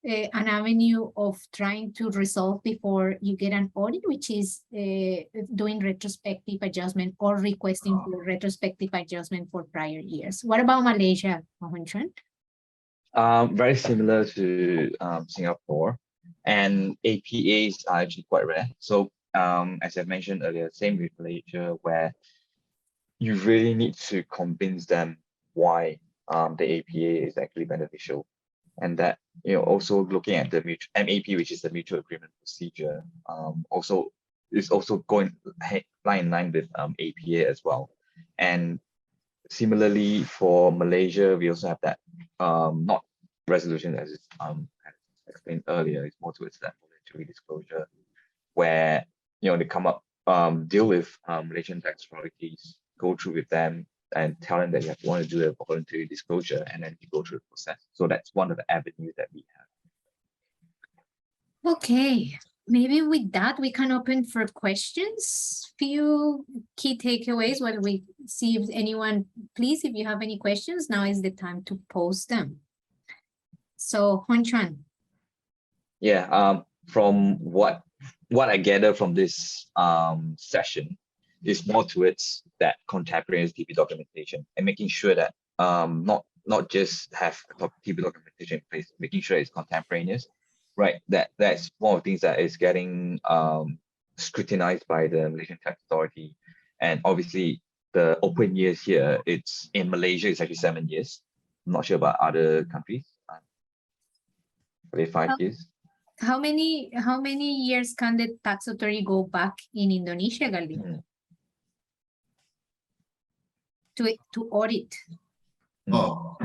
an avenue of trying to resolve before you get an audit, which is doing retrospective adjustment or requesting for retrospective adjustment for prior years. What about Malaysia, Chuan? Very similar to Singapore, and APAs are actually quite rare. So as I mentioned earlier, same with Malaysia, where you really need to convince them why the APA is actually beneficial. And that, also looking at the MAP, which is the mutual agreement procedure, also is also going in line with APA as well. And similarly for Malaysia, we also have that not resolution as explained earlier, it's more towards that voluntary disclosure, where they come up, deal with Malaysian tax authorities, go through with them and tell them that you want to do a voluntary disclosure, and then you go through the process. So that's one of the avenues that we have. Okay, maybe with that we can open for questions. Few key takeaways while we see if anyone, please, if you have any questions, now is the time to post them. So Chuan. Yeah, from what I gather from this session is more towards that contemporaneous DP documentation and making sure that not not just have TP documentation in place, making sure it's contemporaneous, right? That's one of the things that is getting scrutinized by the Malaysian Tax Authority. And obviously the open years here, it's in Malaysia, it's actually 7 years. I'm not sure about other countries. Are they 5 years? How many years can the tax authority go back in Indonesia, Galih? To audit? Oh,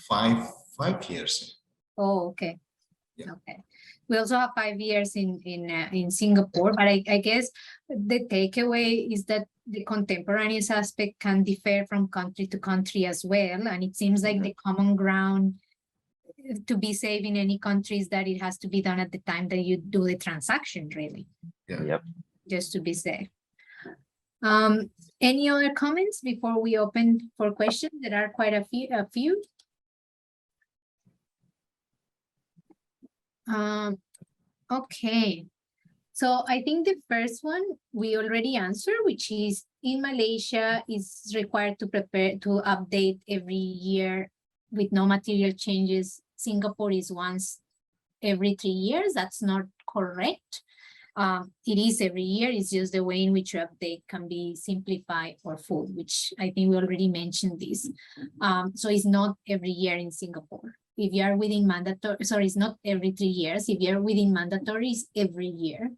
5 years. Oh, okay. Yeah. Okay. We also have 5 years in Singapore, but I guess the takeaway is that the contemporaneous aspect can differ from country to country as well. And it seems like the common ground to be safe in any country is that it has to be done at the time that you do the transaction, really. Yeah. Yep. Just to be safe. Any other comments before we open for questions? There are quite a few. Okay, so I think the first one we already answered, which is in Malaysia is required to update every year with no material changes. Singapore is once every 3 years. That's not correct. It is every year. It's just the way in which you update can be simplified or full, which I think we already mentioned this. So it's not every year in Singapore. If you are within mandatory, sorry, it's not every 3 years. If you're within mandatory, it's every year.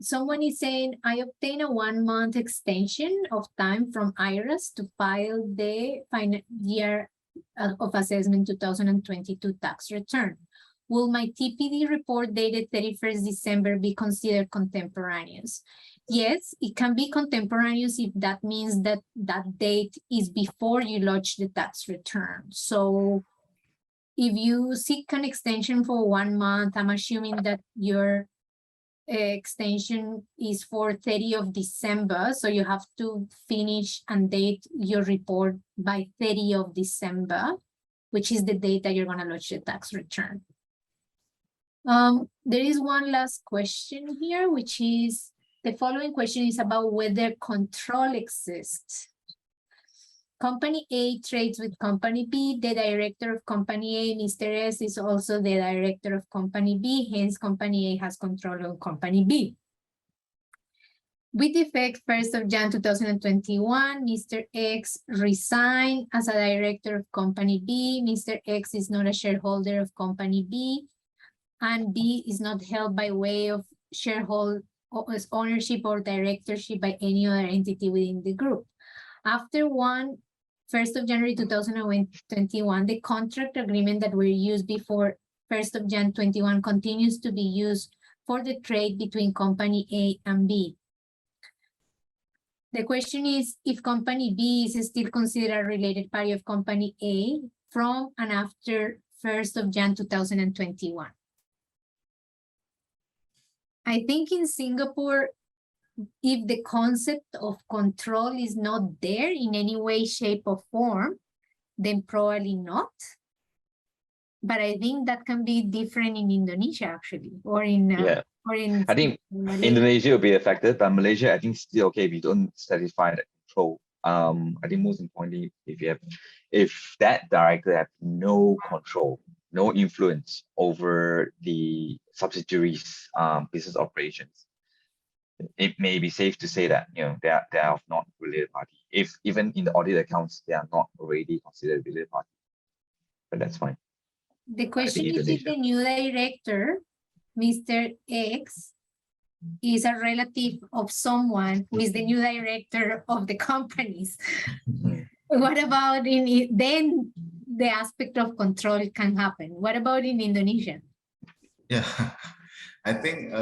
Someone is saying, I obtained a 1-month extension of time from IRAS to file the final year of assessment 2022 tax return. Will my TPD report dated 31st December be considered contemporaneous? Yes, it can be contemporaneous if that means that that date is before you lodge the tax return. So if you seek an extension for 1 month, I'm assuming that your extension is for 30th of December. So you have to finish and date your report by 30th of December, which is the date that you're going to lodge the tax return. There is one last question here, which is the following question is about whether control exists. Company A trades with Company B. The director of Company A, Mr. S, is also the director of Company B. Hence, Company A has control of Company B. With effect 1st of January 2021, Mr. X resigned as a director of Company B. Mr. X is not a shareholder of Company B, and B is not held by way of shareholder ownership or directorship by any other entity within the group. After 1st of January 2021, the contract agreement that were used before 1st of January 21 continues to be used for the trade between Company A and B. The question is if Company B is still considered a related party of Company A from and after 1st of January 2021. I think in Singapore, if the concept of control is not there in any way, shape, or form, then probably not. But I think that can be different in Indonesia, actually, or in I think Malaysia. Indonesia will be affected, but Malaysia, I think still okay if you don't satisfy the control. I think most importantly, if that director have no control, no influence over the subsidiaries' business operations, it may be safe to say that they are not related party. If even in the audit accounts they are not already considered related party, but that's fine. The question is if the new director, Mr. X, is a relative of someone who is the new director of the companies. What about then the aspect of control can happen? What about in Indonesia? Yeah, I think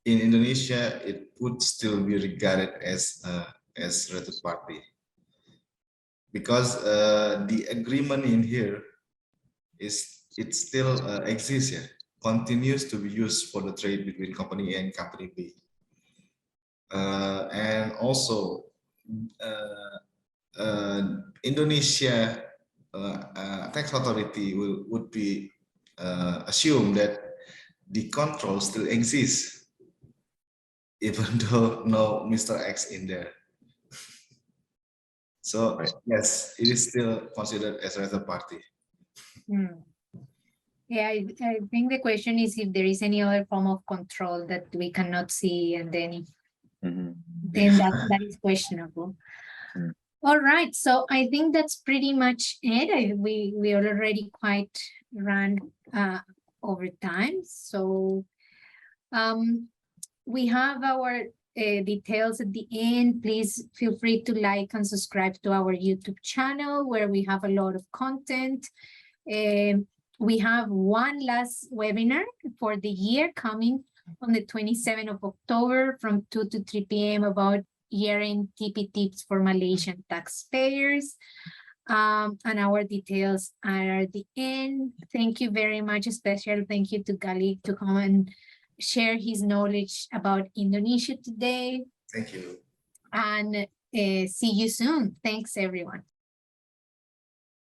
in Indonesia, it would still be regarded as related party because the agreement in here it still exists, yeah, continues to be used for the trade between Company A and Company B, and also Indonesia tax authority would be assume that the control still exists even though no Mr. X in there. So Right. yes, it is still considered as a third party. Hmm. Yeah, I think the question is if there is any other form of control that we cannot see, and then Mhm. that is questionable. Mm. All right, so I think that's pretty much it. We are already quite run over time, so we have our details at the end. Please feel free to like and subscribe to our YouTube channel where we have a lot of content. We have one last webinar for the year coming on the 27th of October from 2 to 3 p.m. about year-end TP tips for Malaysian taxpayers. And our details are at the end. Thank you very much. A special thank you to Galih to come and share his knowledge about Indonesia today. Thank you. And see you soon. Thanks, everyone.